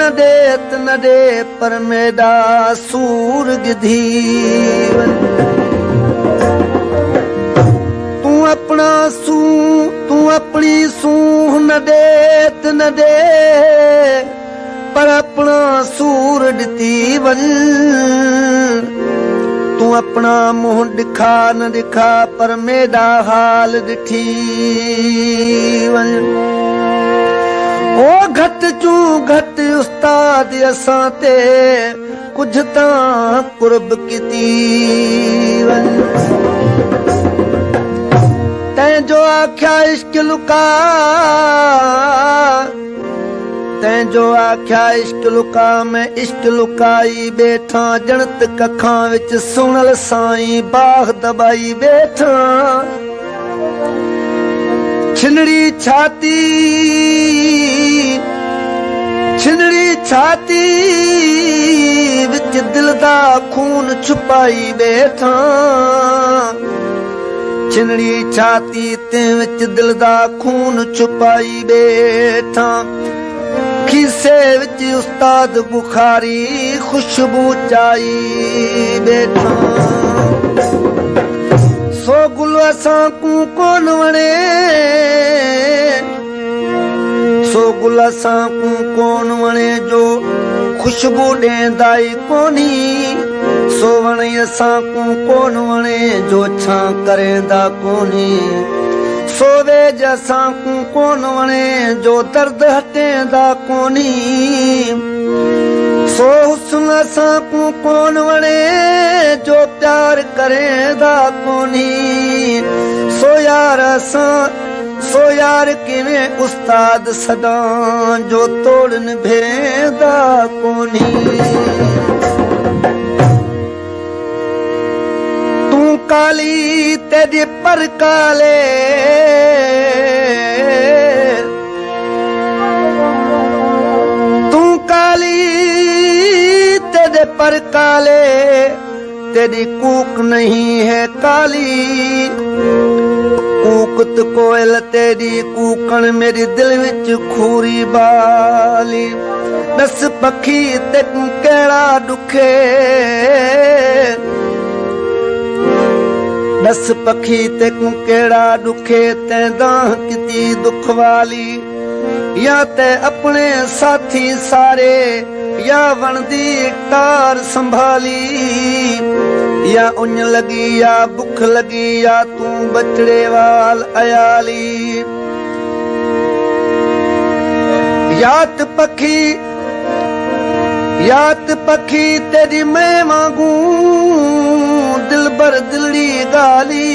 न दे पर मेरा सूर गिधी तू अपनी सूह न दे पर अपना सूर दिती वन तू अपना मुंह दिखा न दिखा पर मेरा हाल दिठी वन ओ घट चू घट उस्ताद असां ते कुछ तां कुर्ब कीती वन तैं जो आख्या इश्क लुका तैं जो आख्या इश्क लुका मैं इश्क लुकाई बैठा जणत कखां विच सुणल साईं बाह दबाई बैठा छिनड़ी छाती विच दिल दा खून छुपाई बैठा छिनड़ी छाती ते विच दिल दा खून छुपाई बैठा खीसे विच उस्ताद बुखारी खुशबू चाई बैठा सो गुल असां को कोन वणे सो गुल असां को कोन वणे जो खुशबू ॾेंदाई कोनी सो वणे असां को कोन वणे जो छा करेंदा कोनी सो वेज असां को कोन वणे जो दर्द हटेंदा कोनी सो हुस्न असां को कोन वणे जो प्यार करेंदा कोनी सो यार किवें उस्ताद सदा जो तोड़न भेदा कोनी तू काली तेरे पर काले तू काली तेरे पर काले तेरी कूक नहीं है काली कूकत कोयल तेरी कूकण मेरी दिल विच खूरी बाली दस पखी ते केड़ा दुखे दस पखी ते केड़ा दुखे ते दाह किती दुख वाली या ते अपने साथी सारे या वणदी टार संभाली या उन लगी या भुख लगी या तू बचड़े वाल अयाली यात पखी तेरी मैं मांगू दिल बर दिलड़ी गाली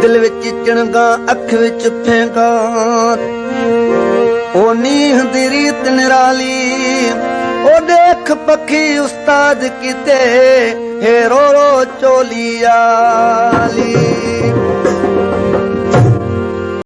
दिल विच चिणगा अख विच फेंगा ओ नीह दी रीत निराली ओ देख पखी उस्ताद किते हे रो रो चोलियाली